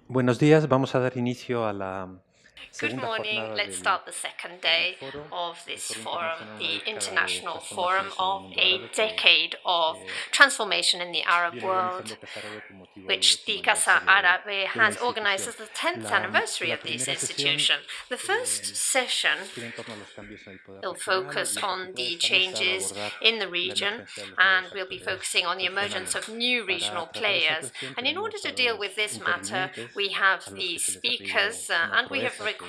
Buenos días, vamos a dar inicio a la Good segunda morning. jornada Let's start the second day of this forum, the International Forum of a Decade of Transformation in the Arab World, which the Casa Árabe has organized as the 10th anniversary of this institution. The first session will focus on the changes in the region, and we'll be focusing on the emergence of new regional players. And in order to deal with this matter, we have the speakers, and we have requested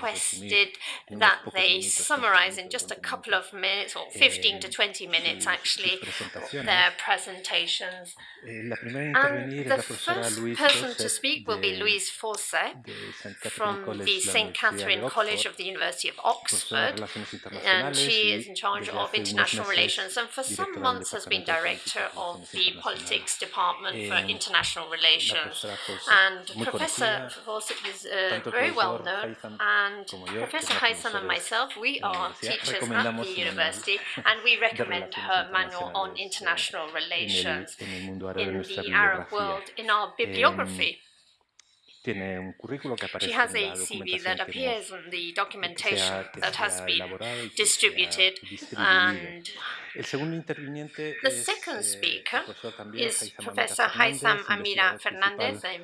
that they summarize in just a couple of minutes, or 15 to 20 minutes actually, their presentations. And the first person to speak will be Louise Fawcett from the St. Catherine College of the University of Oxford, and she is in charge of international relations and for some months has been director of the politics department for international relations. And Professor Fawcett is very well known, and Professor Haizam and myself, we are teachers at the university, and we recommend her manual on international relations in the Arab world in our bibliography. She has a CV that appears in the documentation that has been distributed, and the second speaker is Professor Haizam Amirah Fernandez, a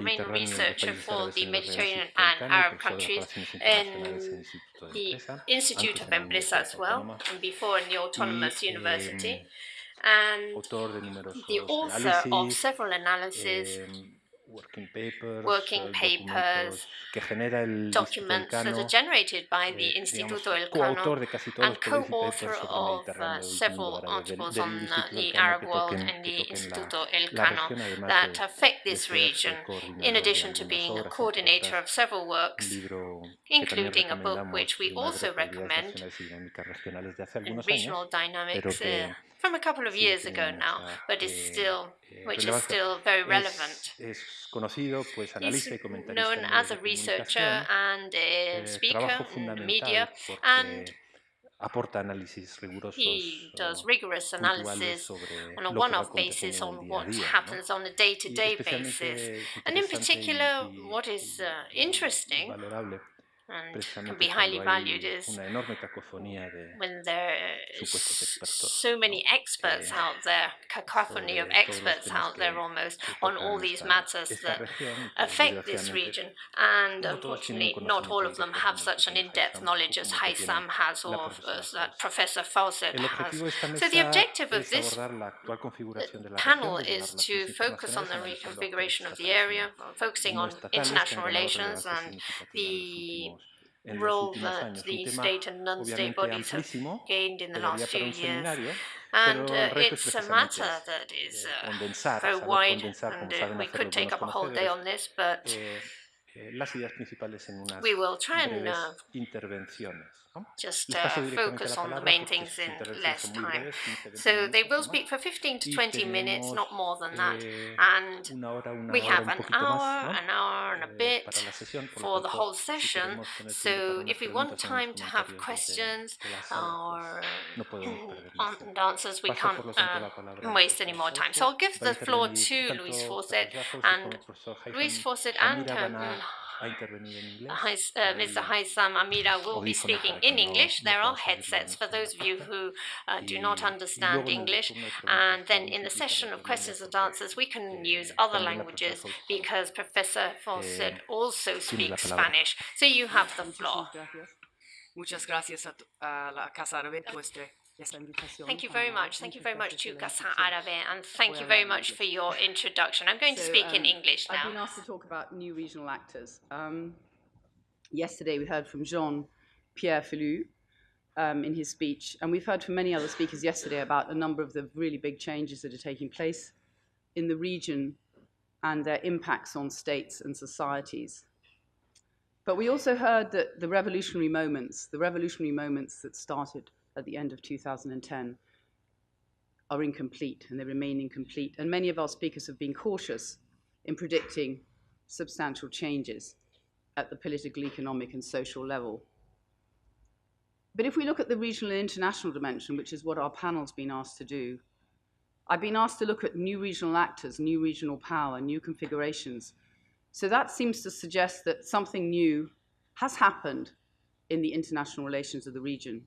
main researcher for the Mediterranean and Arab countries in the Institute of Emergence as well, and before in the Autonomous University, and the author of several analyses, working papers, documents that are generated by the Instituto Elcano, and co-author of several articles on the Arab world and the Instituto Elcano that affect this region, in addition to being a coordinator of several works, including a book which we also recommend, Regional Dynamics, from a couple of years ago now, but which is still very relevant. He's known as a researcher and a speaker in the media, and he does rigorous analysis on a one-off basis on what happens on a day-to-day basis. And in particular, what is interesting and can be highly valued is when there is so many experts out there, cacophony of experts out there almost, on all these matters that affect this region. And unfortunately, not all of them have such an in-depth knowledge as Haizam has or that Professor Fawcett has. So the objective of this panel is to focus on the reconfiguration of the area, focusing on international relations and the role that the state and non-state bodies have gained in the last few years. And it's a matter that is very wide, and we could take up a whole day on this, but we will try and just focus on the main things in less time. So they will speak for 15 to 20 minutes, not more than that. And we have an hour and a bit for the whole session. So if we want time to have questions or and answers, we can't waste any more time. So I'll give the floor to Louise Fawcett, and Louise Fawcett and Mr. Haizam Amirah will be speaking in English. There are headsets for those of you who do not understand English. And then in the session of questions and answers, we can use other languages because Professor Fawcett also speaks Spanish. So you have the floor. Muchas gracias a la Casa Árabe por esta invitación. Thank you very much. Thank you very much to Casa Árabe, and thank you very much for your introduction. I'm going to speak in English now. I've been asked to talk about new regional actors. Yesterday we heard from Jean-Pierre Filou in his speech, and we've heard from many other speakers yesterday about a number of the really big changes that are taking place in the region and their impacts on states and societies. But we also heard that the revolutionary moments that started at the end of 2010 are incomplete, and they remain incomplete. And many of our speakers have been cautious in predicting substantial changes at the political, economic, and social level. But if we look at the regional and international dimension, which is what our panel's been asked to do, I've been asked to look at new regional actors, new regional power, new configurations, So that seems to suggest that something new has happened in the international relations of the region,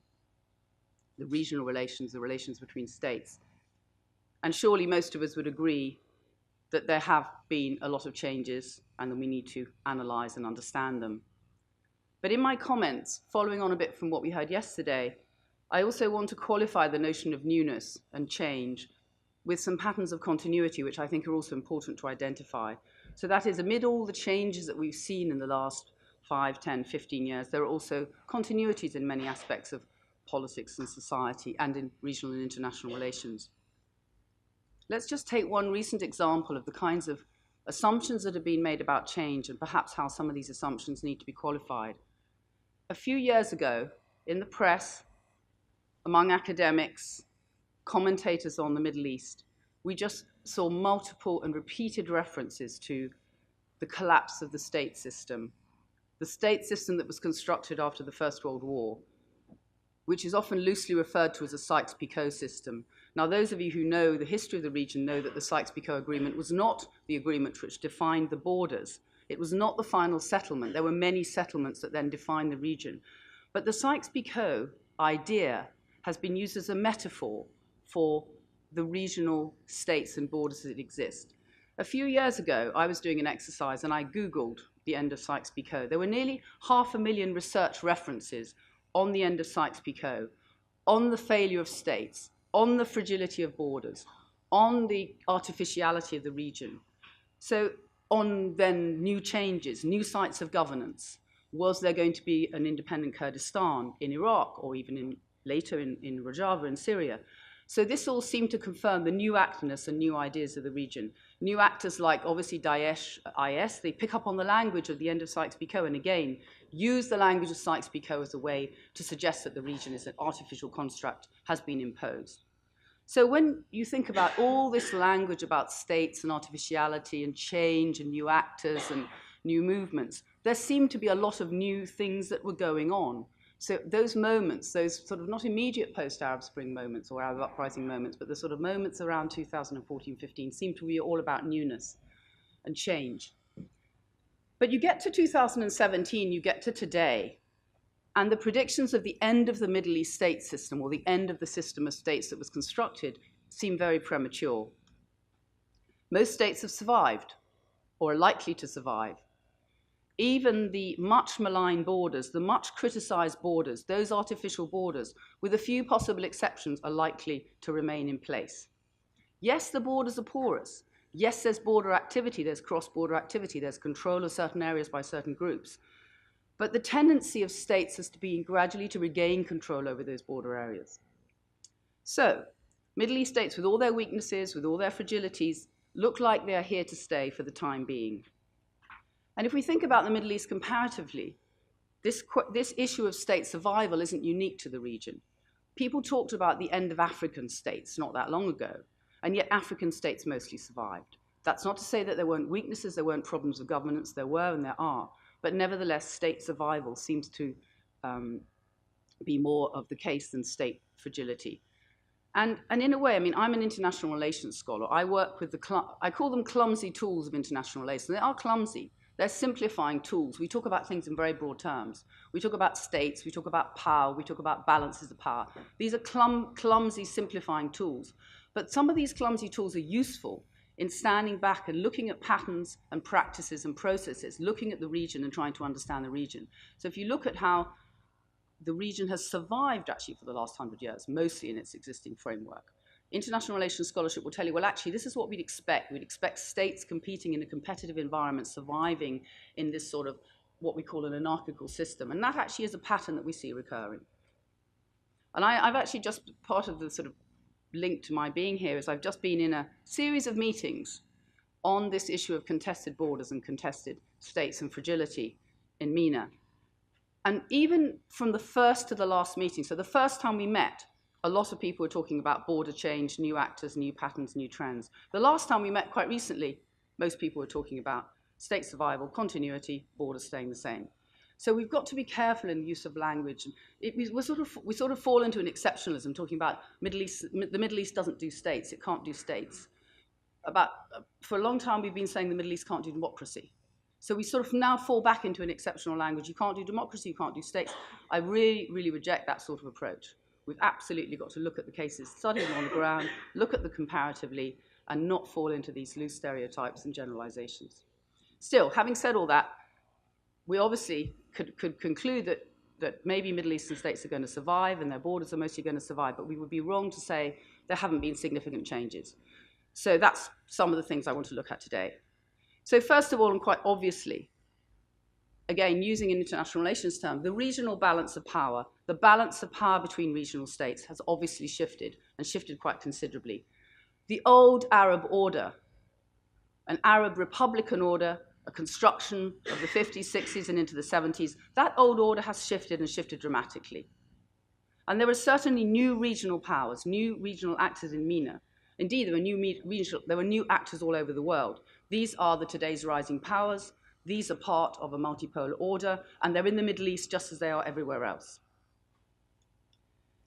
the regional relations, the relations between states. And surely most of us would agree that there have been a lot of changes and that we need to analyze and understand them. But in my comments, following on a bit from what we heard yesterday, I also want to qualify the notion of newness and change with some patterns of continuity, which I think are also important to identify. So that is, amid all the changes that we've seen in the last 5, 10, 15 years, there are also continuities in many aspects of politics and society and in regional and international relations. Let's just take one recent example of the kinds of assumptions that have been made about change and perhaps how some of these assumptions need to be qualified. A few years ago, in the press, among academics, commentators on the Middle East, we just saw multiple and repeated references to the collapse of the state system that was constructed after the First World War, which is often loosely referred to as a Sykes-Picot system. Now, those of you who know the history of the region know that the Sykes-Picot Agreement was not the agreement which defined the borders. It was not the final settlement. There were many settlements that then defined the region. But the Sykes-Picot idea has been used as a metaphor for the regional states and borders that exist. A few years ago, I was doing an exercise and I Googled the end of Sykes-Picot. There were nearly 500,000 research references on the end of Sykes-Picot, on the failure of states, on the fragility of borders, on the artificiality of the region. So on then new changes, new sites of governance. Was there going to be an independent Kurdistan in Iraq or even later in Rojava in Syria? So this all seemed to confirm the new actors and new ideas of the region. New actors like, obviously, Daesh, IS, they pick up on the language of the end of Sykes-Picot and, again, use the language of Sykes-Picot as a way to suggest that the region is an artificial construct, has been imposed. So when you think about all this language about states and artificiality and change and new actors and new movements, there seemed to be a lot of new things that were going on. So those moments, those sort of not immediate post-Arab Spring moments or Arab Uprising moments, but the sort of moments around 2014-15 seem to be all about newness and change. But you get to 2017, you get to today, and the predictions of the end of the Middle East state system or the end of the system of states that was constructed seem very premature. Most states have survived or are likely to survive. Even the much maligned borders, the much criticized borders, those artificial borders, with a few possible exceptions, are likely to remain in place. Yes, the borders are porous. Yes, there's border activity, there's cross-border activity, there's control of certain areas by certain groups. But the tendency of states has to be gradually to regain control over those border areas. So, Middle East states, with all their weaknesses, with all their fragilities, look like they are here to stay for the time being. And if we think about the Middle East comparatively, this issue of state survival isn't unique to the region. People talked about the end of African states not that long ago, and yet African states mostly survived. That's not to say that there weren't weaknesses, there weren't problems of governance, there were and there are, but nevertheless, state survival seems to be more of the case than state fragility. And in a way, I mean, I'm an international relations scholar. I work with I call them clumsy tools of international relations. They are clumsy. They're simplifying tools. We talk about things in very broad terms. We talk about states, we talk about power, we talk about balances of power. These are clumsy, simplifying tools. But some of these clumsy tools are useful in standing back and looking at patterns and practices and processes, looking at the region and trying to understand the region. So if you look at how the region has survived actually for the last 100 years, mostly in its existing framework, international relations scholarship will tell you, well, actually, this is what we'd expect. We'd expect states competing in a competitive environment, surviving in this sort of what we call an anarchical system. And that actually is a pattern that we see recurring. And I've actually just, part of the sort of link to my being here is I've just been in a series of meetings on this issue of contested borders and contested states and fragility in MENA. And even from the first to the last meeting, so the first time we met, a lot of people were talking about border change, new actors, new patterns, new trends. The last time we met quite recently, most people were talking about state survival, continuity, borders staying the same. So we've got to be careful in the use of language. We sort of fall into an exceptionalism, talking about the Middle East doesn't do states, it can't do states. For a long time we've been saying the Middle East can't do democracy. So we sort of now fall back into an exceptional language. You can't do democracy, you can't do states. I really, really reject that sort of approach. We've absolutely got to look at the cases, study them on the ground, look at them comparatively, and not fall into these loose stereotypes and generalizations. Still, having said all that, we obviously could conclude that maybe Middle Eastern states are going to survive and their borders are mostly going to survive, but we would be wrong to say there haven't been significant changes. So that's some of the things I want to look at today. So first of all, and quite obviously, again, using an international relations term, the regional balance of power, the balance of power between regional states has obviously shifted, and shifted quite considerably. The old Arab order, an Arab republican order, a construction of the 50s, 60s, and into the 70s, that old order has shifted and shifted dramatically. And there are certainly new regional powers, new regional actors in MENA. Indeed, there were new actors all over the world. These are today's rising powers. These are part of a multipolar order, and they're in the Middle East just as they are everywhere else.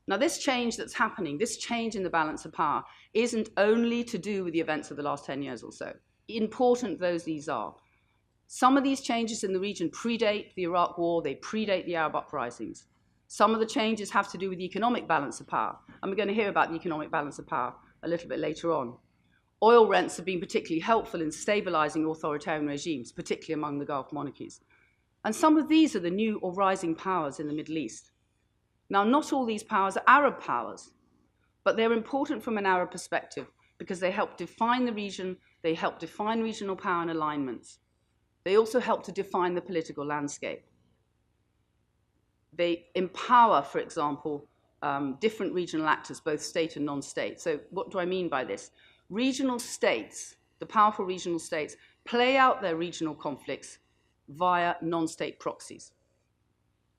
Now, this change that's happening, this change in the balance of power, isn't only to do with the events of the last 10 years or so. Important though these are. Some of these changes in the region predate the Iraq War, they predate the Arab uprisings. Some of the changes have to do with the economic balance of power, and we're going to hear about the economic balance of power a little bit later on. Oil rents have been particularly helpful in stabilizing authoritarian regimes, particularly among the Gulf monarchies. And some of these are the new or rising powers in the Middle East. Now, not all these powers are Arab powers, but they're important from an Arab perspective because they help define the region, they help define regional power and alignments. They also help to define the political landscape. They empower, for example, different regional actors, both state and non-state. So what do I mean by this? Regional states, the powerful regional states, play out their regional conflicts via non-state proxies.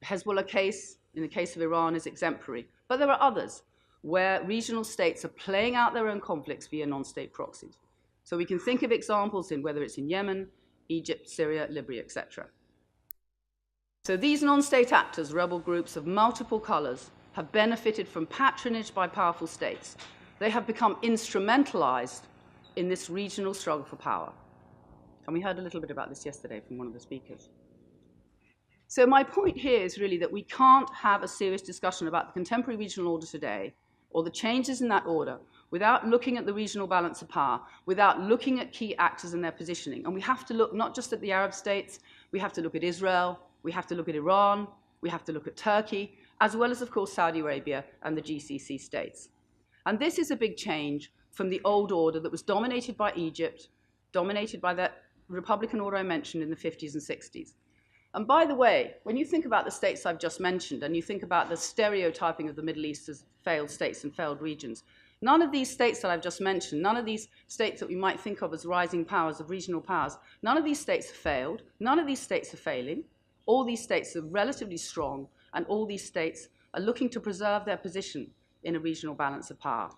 The Hezbollah case, in the case of Iran, is exemplary, but there are others where regional states are playing out their own conflicts via non-state proxies. So we can think of examples in whether it's in Yemen, Egypt, Syria, Libya, etc. So these non-state actors, rebel groups of multiple colors, have benefited from patronage by powerful states. They have become instrumentalized in this regional struggle for power. And we heard a little bit about this yesterday from one of the speakers. So my point here is really that we can't have a serious discussion about the contemporary regional order today, or the changes in that order, without looking at the regional balance of power, without looking at key actors and their positioning. And we have to look not just at the Arab states, we have to look at Israel, we have to look at Iran, we have to look at Turkey, as well as, of course, Saudi Arabia and the GCC states. And this is a big change from the old order that was dominated by Egypt, dominated by that republican order I mentioned in the 50s and 60s. And by the way, when you think about the states I've just mentioned, and you think about the stereotyping of the Middle East as failed states and failed regions, none of these states that I've just mentioned, none of these states that we might think of as rising powers, of regional powers, none of these states have failed, none of these states are failing. All these states are relatively strong, and all these states are looking to preserve their position in a regional balance of power.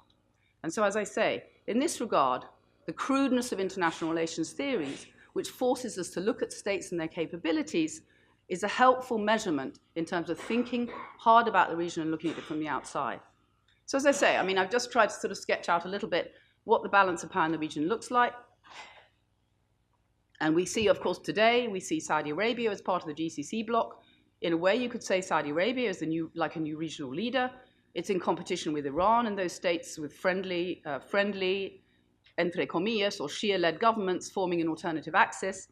And so, as I say, in this regard, the crudeness of international relations theories, which forces us to look at states and their capabilities, is a helpful measurement in terms of thinking hard about the region and looking at it from the outside. So as I say, I mean, I've just tried to sort of sketch out a little bit what the balance of power in the region looks like. And we see, of course, today, we see Saudi Arabia as part of the GCC bloc. In a way, you could say Saudi Arabia is like a new regional leader. It's in competition with Iran and those states with friendly, entre comillas, or Shia-led governments forming an alternative axis.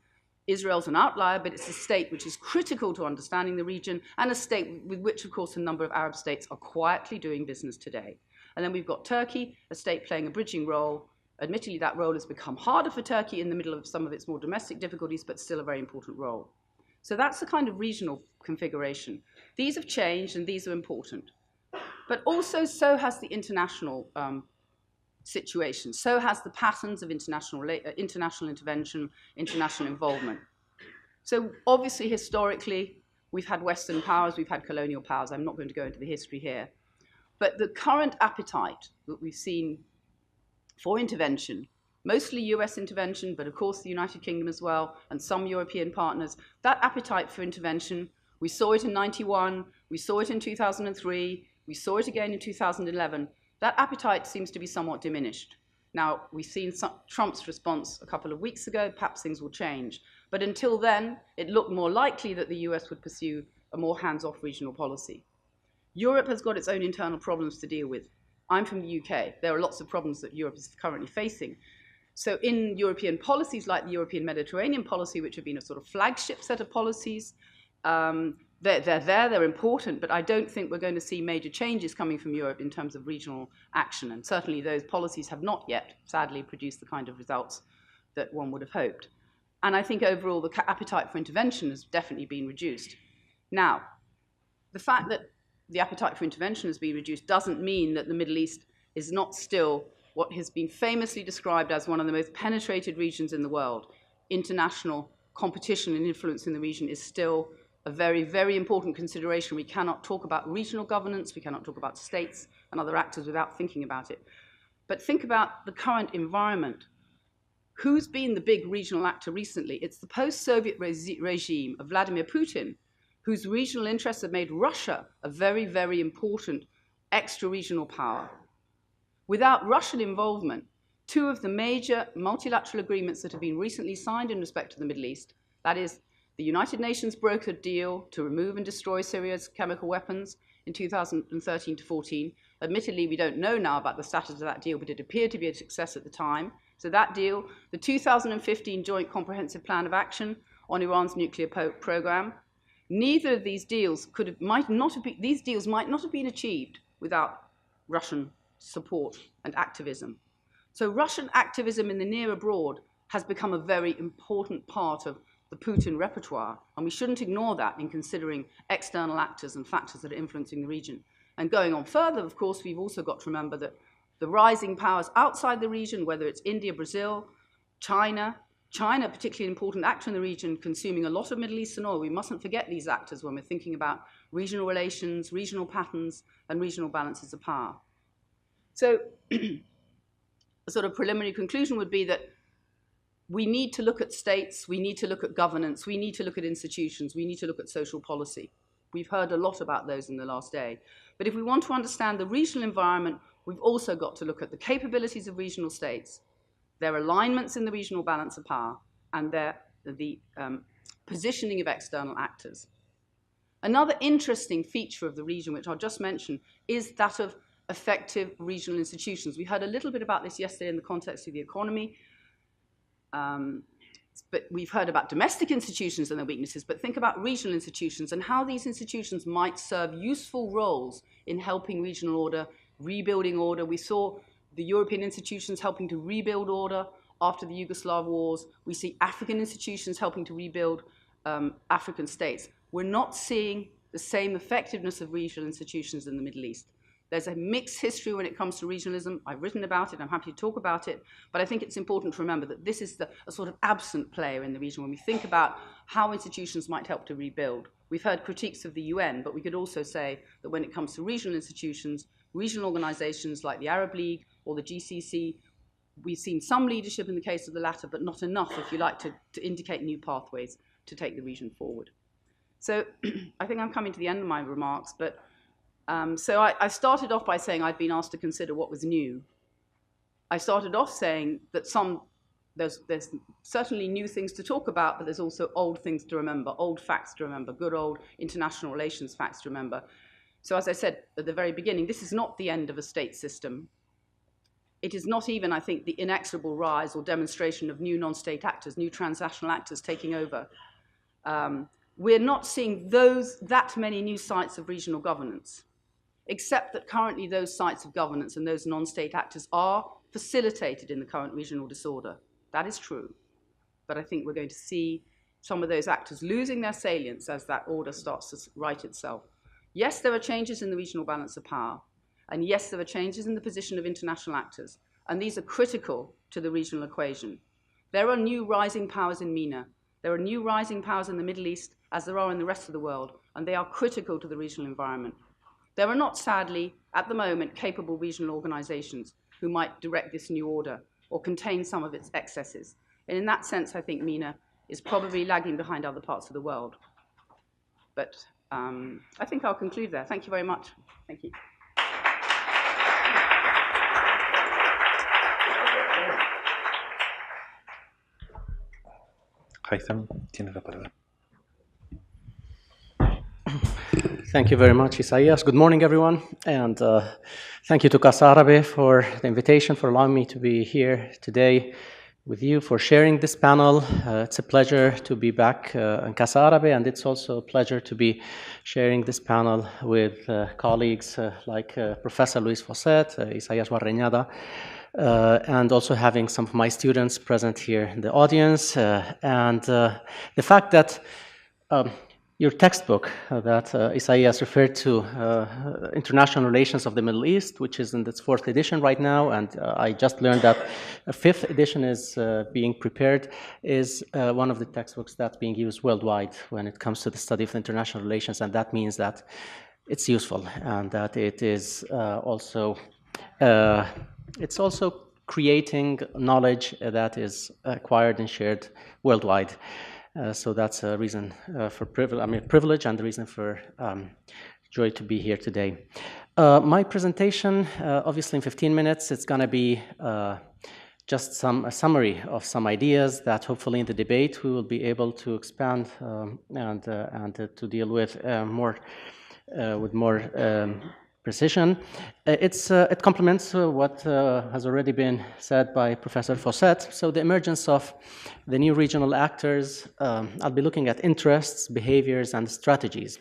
Israel's an outlier, but it's a state which is critical to understanding the region, and a state with which, of course, a number of Arab states are quietly doing business today. And then we've got Turkey, a state playing a bridging role. Admittedly, that role has become harder for Turkey in the middle of some of its more domestic difficulties, but still a very important role. So that's the kind of regional configuration. These have changed, and these are important. But also, so has the international situation. So has the patterns of international intervention, international involvement. So obviously, historically, we've had Western powers, we've had colonial powers. I'm not going to go into the history here. But the current appetite that we've seen for intervention, mostly US intervention, but of course the United Kingdom as well, and some European partners, that appetite for intervention, we saw it in 91, we saw it in 2003, we saw it again in 2011, that appetite seems to be somewhat diminished. Now, we've seen Trump's response a couple of weeks ago. Perhaps things will change. But until then, it looked more likely that the US would pursue a more hands-off regional policy. Europe has got its own internal problems to deal with. I'm from the UK. There are lots of problems that Europe is currently facing. So in European policies like the European Mediterranean policy, which have been a sort of flagship set of policies, they're important, but I don't think we're going to see major changes coming from Europe in terms of regional action. And certainly those policies have not yet, sadly, produced the kind of results that one would have hoped. And I think overall the appetite for intervention has definitely been reduced. Now, the fact that the appetite for intervention has been reduced doesn't mean that the Middle East is not still what has been famously described as one of the most penetrated regions in the world. International competition and influence in the region is still a very, very important consideration. We cannot talk about regional governance, we cannot talk about states and other actors without thinking about it. But think about the current environment. Who's been the big regional actor recently? It's the post-Soviet regime of Vladimir Putin, whose regional interests have made Russia a very, very important extra-regional power. Without Russian involvement, two of the major multilateral agreements that have been recently signed in respect to the Middle East, that is, the United Nations brokered deal to remove and destroy Syria's chemical weapons in 2013 to 14. Admittedly, we don't know now about the status of that deal, but it appeared to be a success at the time. So that deal, the 2015 Joint Comprehensive Plan of Action on Iran's nuclear program, neither of these deals might not have been achieved without Russian support and activism. So Russian activism in the near abroad has become a very important part of the Putin repertoire, and we shouldn't ignore that in considering external actors and factors that are influencing the region. And going on further, of course, we've also got to remember that the rising powers outside the region, whether it's India, Brazil, China, particularly an important actor in the region, consuming a lot of Middle Eastern oil. We mustn't forget these actors when we're thinking about regional relations, regional patterns, and regional balances of power. So a sort of preliminary conclusion would be that we need to look at states, we need to look at governance, we need to look at institutions, we need to look at social policy. We've heard a lot about those in the last day. But if we want to understand the regional environment, we've also got to look at the capabilities of regional states, their alignments in the regional balance of power, and the positioning of external actors. Another interesting feature of the region, which I'll just mention, is that of effective regional institutions. We heard a little bit about this yesterday in the context of the economy. But we've heard about domestic institutions and their weaknesses, but think about regional institutions and how these institutions might serve useful roles in helping regional order, rebuilding order. We saw the European institutions helping to rebuild order after the Yugoslav wars. We see African institutions helping to rebuild African states. We're not seeing the same effectiveness of regional institutions in the Middle East. There's a mixed history when it comes to regionalism. I've written about it. I'm happy to talk about it. But I think it's important to remember that this is a sort of absent player in the region when we think about how institutions might help to rebuild. We've heard critiques of the UN, but we could also say that when it comes to regional institutions, regional organizations like the Arab League or the GCC, we've seen some leadership in the case of the latter, but not enough, if you like, to indicate new pathways to take the region forward. So I think I'm coming to the end of my remarks, but so I started off by saying I'd been asked to consider what was new. I started off saying that there's certainly new things to talk about, but there's also old things to remember, old facts to remember, good old international relations facts to remember. So as I said at the very beginning, this is not the end of a state system. It is not even, I think, the inexorable rise or demonstration of new non-state actors, new transnational actors taking over. We're not seeing that many new sites of regional governance, except that currently those sites of governance and those non-state actors are facilitated in the current regional disorder. That is true. But I think we're going to see some of those actors losing their salience as that order starts to right itself. Yes, there are changes in the regional balance of power. And yes, there are changes in the position of international actors. And these are critical to the regional equation. There are new rising powers in MENA. There are new rising powers in the Middle East, as there are in the rest of the world. And they are critical to the regional environment. There are not, sadly, at the moment, capable regional organizations who might direct this new order or contain some of its excesses. And in that sense, I think MENA is probably lagging behind other parts of the world. But I think I'll conclude there. Thank you very much. Thank you. Haizam, tienes la palabra. Thank you very much, Isaías. Good morning, everyone. And thank you to Casa Árabe for the invitation, for allowing me to be here today with you, for sharing this panel. It's a pleasure to be back in Casa Árabe, and it's also a pleasure to be sharing this panel with colleagues like Professor Louise Fawcett, Isaías Barreñada, and also having some of my students present here in the audience. And the fact that your textbook that Isaías referred to, International Relations of the Middle East, which is in its 4th edition right now, and I just learned that a 5th edition is being prepared, is one of the textbooks that's being used worldwide when it comes to the study of international relations, and that means that it's useful and that it is also creating knowledge that is acquired and shared worldwide. So that's a reason for privilege and the reason for joy to be here today. My presentation, obviously in 15 minutes, it's going to be just a summary of some ideas that hopefully in the debate we will be able to expand and to deal with with more precision. It complements what has already been said by Professor Fawcett. So the emergence of the new regional actors, I'll be looking at interests, behaviors, and strategies.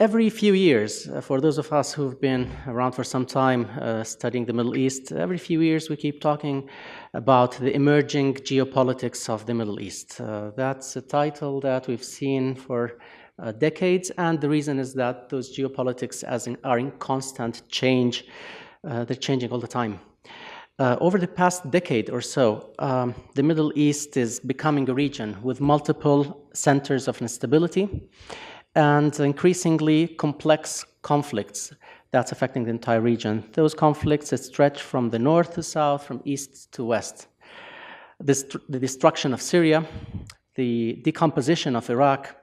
Every few years, for those of us who've been around for some time studying the Middle East, every few years we keep talking about the emerging geopolitics of the Middle East. That's a title that we've seen for decades, and the reason is that those geopolitics are in constant change. They're changing all the time. Over the past decade or so, the Middle East is becoming a region with multiple centers of instability and increasingly complex conflicts that's affecting the entire region. Those conflicts stretch from the north to south, from east to west. The destruction of Syria, the decomposition of Iraq,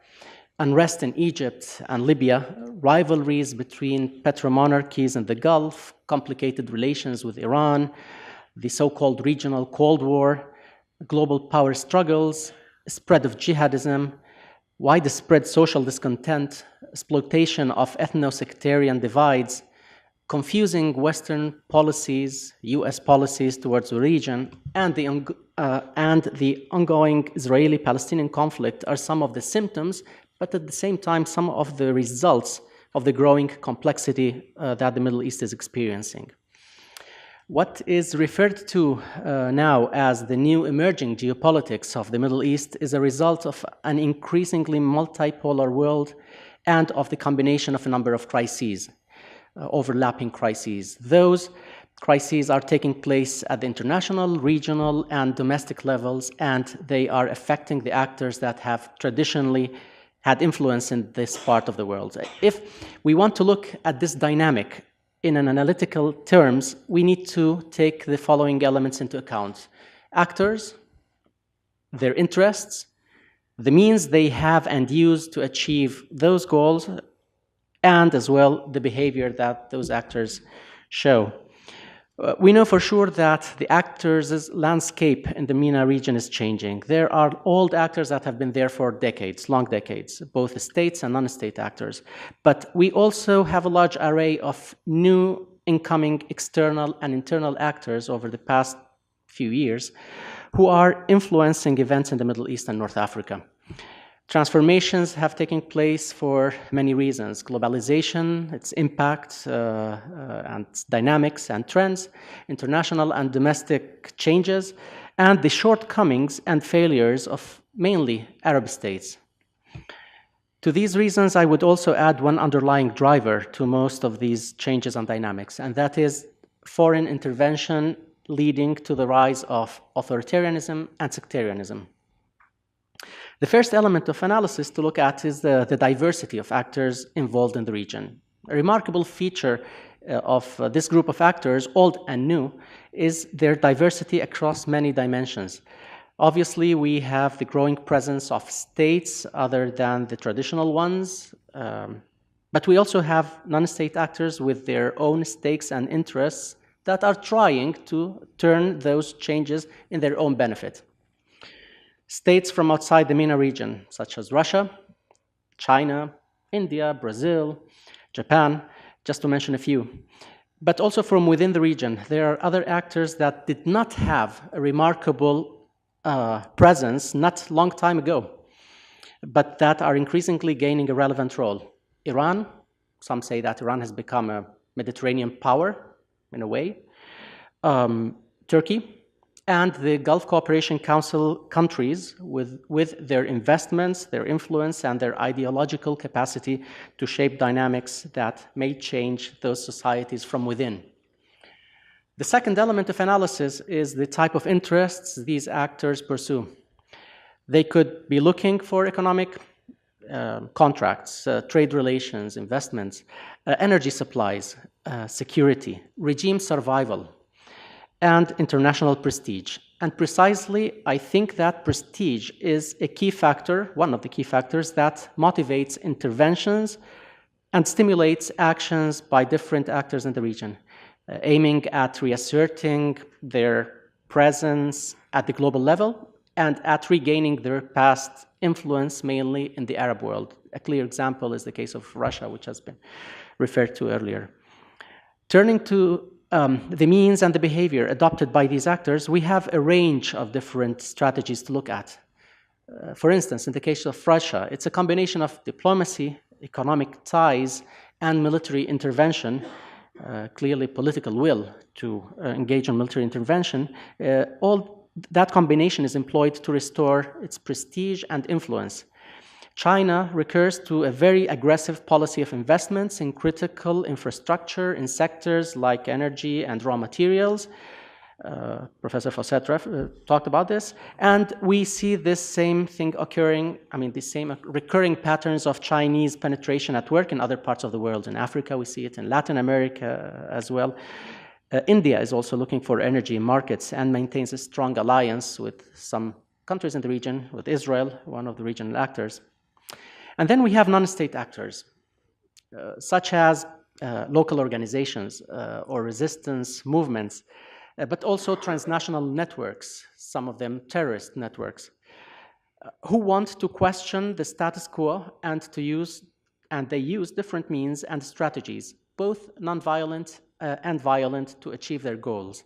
unrest in Egypt and Libya, rivalries between petromonarchies in the Gulf, complicated relations with Iran, the so-called regional Cold War, global power struggles, spread of jihadism, widespread social discontent, exploitation of ethno-sectarian divides, confusing Western policies, US policies towards the region, and the ongoing Israeli-Palestinian conflict are some of the symptoms, but at the same time, some of the results of the growing complexity that the Middle East is experiencing. What is referred to now as the new emerging geopolitics of the Middle East is a result of an increasingly multipolar world and of the combination of a number of crises, overlapping crises. Those crises are taking place at the international, regional, and domestic levels, and they are affecting the actors that have traditionally had influence in this part of the world. If we want to look at this dynamic in an analytical terms, we need to take the following elements into account: actors, their interests, the means they have and use to achieve those goals, and as well the behavior that those actors show. We know for sure that the actors' landscape in the MENA region is changing. There are old actors that have been there for decades, long decades, both states and non-state actors. But we also have a large array of new incoming external and internal actors over the past few years who are influencing events in the Middle East and North Africa. Transformations have taken place for many reasons: globalization, its impact and dynamics and trends, international and domestic changes, and the shortcomings and failures of mainly Arab states. To these reasons, I would also add one underlying driver to most of these changes and dynamics, and that is foreign intervention leading to the rise of authoritarianism and sectarianism. The first element of analysis to look at is the diversity of actors involved in the region. A remarkable feature of this group of actors, old and new, is their diversity across many dimensions. Obviously, we have the growing presence of states other than the traditional ones, but we also have non-state actors with their own stakes and interests that are trying to turn those changes in their own benefit. States from outside the MENA region, such as Russia, China, India, Brazil, Japan, just to mention a few. But also from within the region, there are other actors that did not have a remarkable presence not long time ago, but that are increasingly gaining a relevant role. Iran, some say that Iran has become a Mediterranean power, in a way. Turkey, and the Gulf Cooperation Council countries with their investments, their influence, and their ideological capacity to shape dynamics that may change those societies from within. The second element of analysis is the type of interests these actors pursue. They could be looking for economic contracts, trade relations, investments, energy supplies, security, regime survival, and international prestige. And precisely, I think that prestige is a key factor, one of the key factors that motivates interventions and stimulates actions by different actors in the region, aiming at reasserting their presence at the global level and at regaining their past influence, mainly in the Arab world. A clear example is the case of Russia, which has been referred to earlier. Turning to the means and the behavior adopted by these actors, we have a range of different strategies to look at. For instance, in the case of Russia, it's a combination of diplomacy, economic ties, and military intervention, clearly political will to engage in military intervention. All that combination is employed to restore its prestige and influence. China recurs to a very aggressive policy of investments in critical infrastructure in sectors like energy and raw materials. Professor Fawcett talked about this. And we see this same thing occurring, the same recurring patterns of Chinese penetration at work in other parts of the world. In Africa, we see it in Latin America as well. India is also looking for energy markets and maintains a strong alliance with some countries in the region, with Israel, one of the regional actors. And then we have non-state actors, such as local organizations or resistance movements, but also transnational networks, some of them terrorist networks, who want to question the status quo and they use different means and strategies, both nonviolent and violent, to achieve their goals.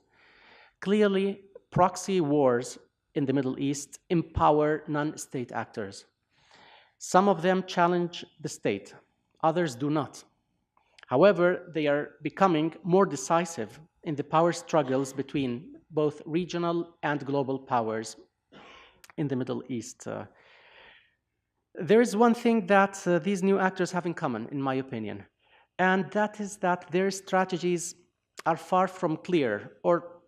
Clearly, proxy wars in the Middle East empower non-state actors. Some of them challenge the state, others do not. However, they are becoming more decisive in the power struggles between both regional and global powers in the Middle East. There is one thing that these new actors have in common, in my opinion, and that is that their strategies are far from clear, or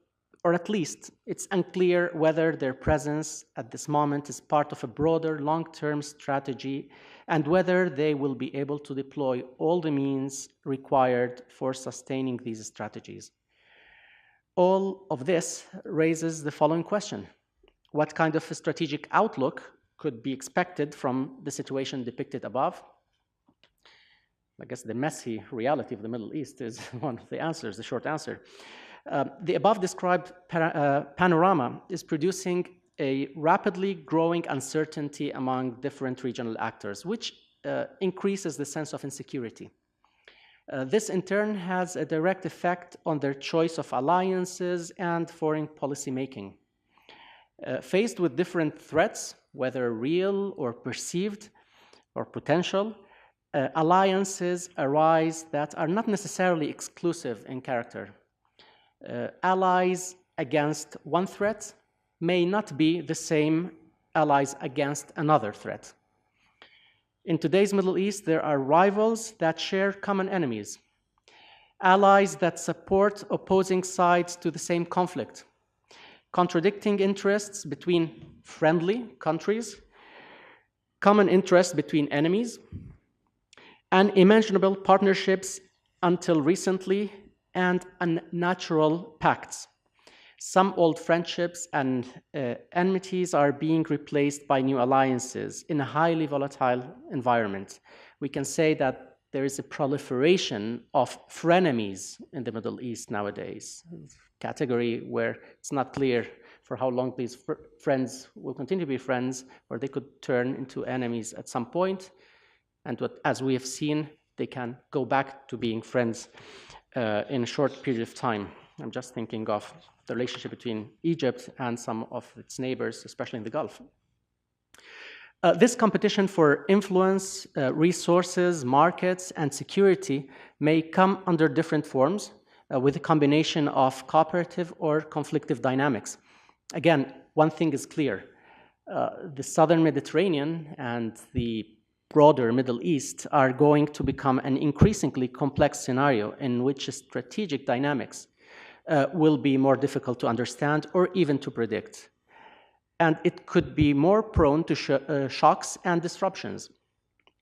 at least it's unclear whether their presence at this moment is part of a broader long-term strategy and whether they will be able to deploy all the means required for sustaining these strategies. All of this raises the following question. What kind of a strategic outlook could be expected from the situation depicted above? I guess the messy reality of the Middle East is one of the answers, the short answer. The above described panorama is producing a rapidly growing uncertainty among different regional actors, which increases the sense of insecurity. This in turn has a direct effect on their choice of alliances and foreign policy making. Faced with different threats, whether real or perceived or potential, alliances arise that are not necessarily exclusive in character. Allies against one threat may not be the same allies against another threat. In today's Middle East, there are rivals that share common enemies, allies that support opposing sides to the same conflict, contradicting interests between friendly countries, common interests between enemies, unimaginable partnerships until recently, and unnatural pacts. Some old friendships and enmities are being replaced by new alliances in a highly volatile environment. We can say that there is a proliferation of frenemies in the Middle East nowadays, a category where it's not clear for how long these friends will continue to be friends, or they could turn into enemies at some point. And as we have seen, they can go back to being friends in a short period of time. I'm just thinking of the relationship between Egypt and some of its neighbors, especially in the Gulf. This competition for influence, resources, markets, and security may come under different forms with a combination of cooperative or conflictive dynamics. Again, one thing is clear. The southern Mediterranean and the broader Middle East are going to become an increasingly complex scenario in which strategic dynamics will be more difficult to understand or even to predict. And it could be more prone to shocks and disruptions,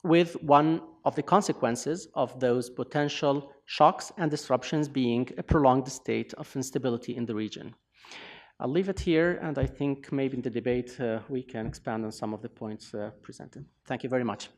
with one of the consequences of those potential shocks and disruptions being a prolonged state of instability in the region. I'll leave it here, and I think maybe in the debate we can expand on some of the points presented. Thank you very much.